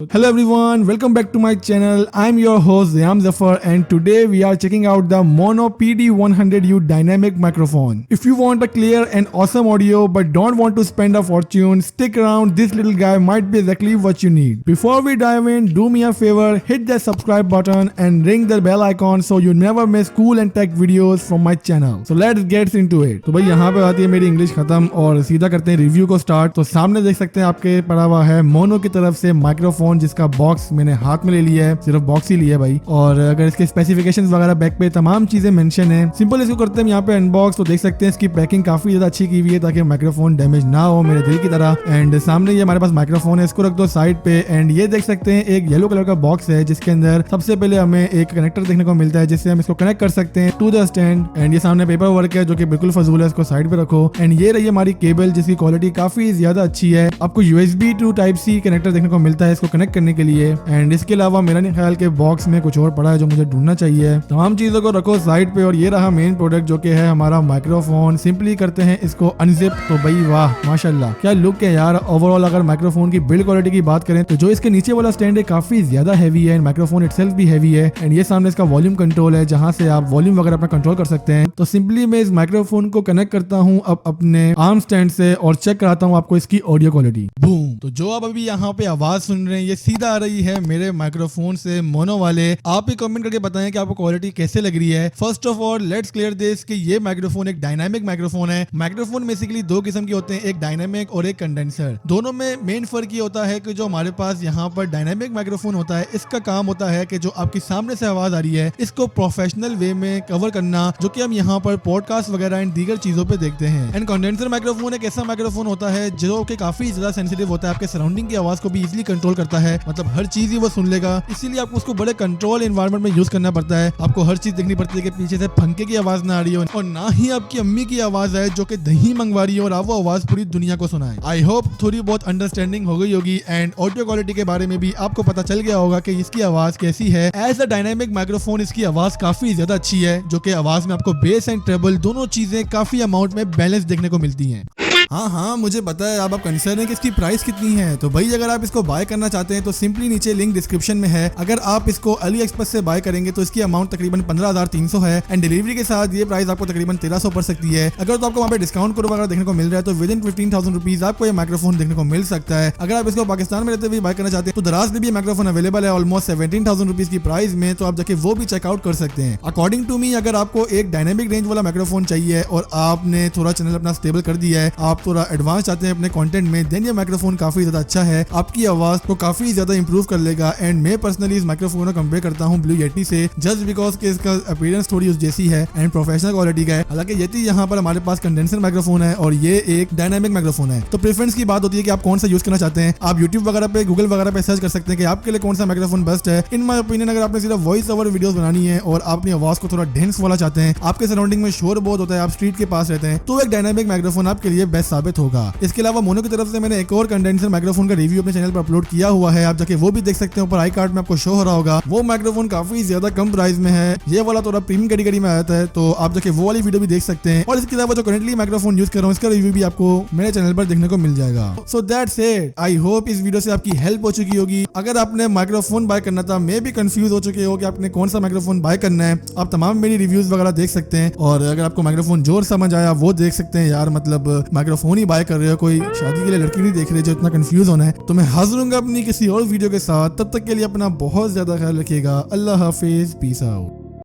Hello everyone, welcome back to my channel. I'm your host Ziyam Zafar and today we are checking out the Mono PD100U dynamic microphone. If you want a clear and awesome audio but don't want to spend a fortune, stick around, this little guy might be exactly what you need. Before we dive in, do me a favor, hit that subscribe button and ring the bell icon so you never miss cool and tech videos from my channel. So let's get into it. तो भाई यहाँ पे आती है मेरी English खत्म और सीधा करते हैं रिव्यू को स्टार्ट। तो सामने देख सकते हैं आपके पड़ा हुआ है मोनो की तरफ से माइक्रोफोन जिसका बॉक्स मैंने हाथ में ले लिया है, सिर्फ बॉक्स ही लिया है भाई। और अगर इसके स्पेसिफिकेशंस वगैरह बैक पे तमाम चीजें मेंशन है। सिंपल इसको करते हैं यहाँ पे अनबॉक्स। तो देख सकते हैं इसकी पैकिंग काफी ज्यादा अच्छी की हुई है ताकि माइक्रोफोन डैमेज ना हो मेरे दिल की तरह। एंड सामने ये हमारे पास माइक्रोफोन है, इसको रख दो साइड पे। एंड ये देख सकते हैं एक येलो कलर का बॉक्स है जिसके अंदर सबसे पहले हमें एक कनेक्टर देखने को मिलता है जिससे हम इसको कनेक्ट कर सकते हैं टू द स्टैंड। एंड ये सामने पेपर वर्क है जो कि बिल्कुल फजूल है, इसको साइड पे रखो। एंड ये रही हमारी केबल जिसकी क्वालिटी काफी ज्यादा अच्छी है। आपको USB to type C connector देखने को मिलता है इसको कनेक्ट करने के लिए। एंड इसके अलावा मेरा नहीं ख्याल के बॉक्स में कुछ और पड़ा है जो मुझे ढूंढना चाहिए। तमाम चीजों को रखो साइड पे और ये रहा मेन प्रोडक्ट जो कि है हमारा माइक्रोफोन। सिंपली करते हैं इसको अनजिप। तो भाई वाह माशाल्लाह क्या लुक है यार। ओवरऑल अगर माइक्रोफोन की बिल्ड क्वालिटी की बात करें तो जो इसके नीचे वाला स्टैंड है काफी ज्यादा हैवी है। माइक्रोफोन इटसेल्फ भी हैवी है। एंड ये सामने इसका वॉल्यूम कंट्रोल है जहां से आप वॉल्यूम वगैरह अपना कंट्रोल कर सकते हैं। तो सिंपली मैं इस माइक्रोफोन को कनेक्ट करता हूँ अब अपने आर्म स्टैंड से और चेक कराता हूँ आपको इसकी ऑडियो क्वालिटी। बूम। तो जो आप अभी यहाँ पे आवाज सुन रहे हैं ये सीधा आ रही है मेरे माइक्रोफोन से मोनो वाले। आप ही कमेंट करके बताएं कि आपको क्वालिटी कैसे लग रही है। First of all let's clear this कि ये माइक्रोफोन एक डायनामिक माइक्रोफोन है। माइक्रोफोन बेसिकली दो किस्म के होते हैं, एक डायनामिक और एक कंडेंसर। दोनों में मेन फर्क ये होता है कि जो हमारे पास यहाँ पर डायनामिक माइक्रोफोन होता है इसका काम होता है कि जो आपकी सामने से आवाज आ रही है इसको प्रोफेशनल वे में कवर करना, जो कि हम यहाँ पर पॉडकास्ट वगैरह एंड दीगर चीजों पे देखते हैं। एंड कंडेंसर माइक्रोफोन एक ऐसा माइक्रोफोन होता है जो कि काफी ज्यादा सेंसिटिव होता है, आपके सराउंडिंग की आवाज को भी इजीली कंट्रोल करता है, मतलब हर चीज ही वो सुन लेगा। इसीलिए आपको उसको बड़े कंट्रोल एनवायरनमेंट में यूज करना पड़ता है। आपको हर चीज देखनी पड़ती है कि पीछे से पंखे की आवाज ना आ रही हो और ना ही आपकी अम्मी की आवाज है जो कि दही मंगवा रही है और आप वो आवाज पूरी दुनिया को सुनाए। आई होप थोड़ी बहुत अंडरस्टैंडिंग हो गई होगी एंड ऑडियो क्वालिटी के बारे में भी आपको पता चल गया होगा कि इसकी आवाज कैसी है। एज अ डायनामिक माइक्रोफोन इसकी आवाज काफी ज्यादा अच्छी है, जो कि आवाज में आपको बेस एंड ट्रेबल दोनों चीजें काफी अमाउंट में बैलेंस देखने को मिलती हैं। हाँ मुझे पता है अब आप कंसर्न है कि इसकी प्राइस कितनी है। तो भाई अगर आप इसको बाय करना चाहते हैं तो सिंपली नीचे लिंक डिस्क्रिप्शन में है। अगर आप इसको अली एक्सप्रेस से बाय करेंगे तो इसकी अमाउंट तकरीबन 15,300 है एंड डिलीवरी के साथ ये प्राइस आपको तकरीबन 1300 पड़ सकती है। अगर तो आपको वहाँ पे डिस्काउंट कोड वगैरह देखने को मिल रहा है तो विद इन 15,000 रुपीज आपको ये माइक्रोफोन देखने को मिल सकता है। अगर आप इसको पाकिस्तान में रहते हुए बाय करना चाहते हैं तो दराज में भी माइक्रोफोन अवेलेबल है ऑलमोस्ट 17,000 रुपीज की प्राइस में, तो आप जाके वो भी चेकआउट कर सकते हैं। अकॉर्डिंग टू मी अगर आपको एक डायनेमिक रेंज वाला माइक्रोफोन चाहिए और आपने थोड़ा चैनल अपना स्टेबल कर दिया है, आप थोड़ा एडवांस चाहते हैं अपने कंटेंट में, देन ये माइक्रोफोन काफी ज्यादा अच्छा है, आपकी आवाज को काफी ज्यादा इंप्रूव कर लेगा। एंड मैं पर्सनली इस माइक्रोफोन को कंपेयर करता हूं ब्लू येटी से जस्ट बिकॉज के इसका अपीयरेंस थोड़ी उस जैसी है एंड प्रोफेशनल क्वालिटी का है। हालांकि येटी यहाँ पर हमारे पास कंडेंसर माइक्रोफोन है और ये एक डायनामिक माइक्रोफोन है। तो प्रेफरेंस की बात होती है कि आप कौन सा यूज करना चाहते हैं। आप यूट्यूब वगैरह पे गूगल वगैरह पे सर्च कर सकते हैं कि आपके लिए कौन सा माइक्रोफोन बेस्ट है। इन माय ओपिनियन अगर आपने सिर्फ वॉइस ओवर वीडियोस बनानी है और आप अपनी आवाज को थोड़ा डेंस वाला चाहते हैं, आपके सराउंडिंग में शोर बहुत होता है, आप स्ट्रीट के पास रहते हैं, तो एक डायनामिक माइक्रोफोन आपके लिए बेस्ट साबित होगा। इसके अलावा मोनो की तरफ से मैंने एक और कंडेंसर माइक्रोफोन का रिव्यू अपने चैनल पर अपलोड किया हुआ है, आप जाके वो भी देख सकते हैं। ऊपर आई कार्ड में आपको शो हो रहा होगा। वो माइक्रोफोन काफी ज्यादा कम प्राइस में है, ये वाला थोड़ा प्रीमियम कैटेगरी में आता है, तो आप जाके वो वाली वीडियो भी देख सकते हैं। और इसके अलावा जो करंटली माइक्रोफोन यूज कर रहा हूँ इसका रिव्यू भी आपको मेरे चैनल पर देखने को मिल जाएगा। So that's it. I hope इस वीडियो से आपकी हेल्प हो चुकी होगी। अगर आपने माइक्रोफोन बाय करना था, मैं भी कंफ्यूज हो चुके हो कि आपने कौन सा माइक्रोफोन बाय करना है, आप तमाम मेरी रिव्यूज वगैरह देख सकते हैं। और अगर आपको माइक्रोफोन जोर समझ आया वो देख सकते हैं। यार मतलब माइक्रोफोन ही बाय कर रहे हो, कोई शादी के लिए लड़की नहीं देख रहे जो इतना कंफ्यूज होना है। तो मैं हाजिर हूंगा अपनी किसी और वीडियो के साथ, तब तक के लिए अपना बहुत ज्यादा ख्याल रखिएगा। अल्लाह हाफिज, पीस आउट।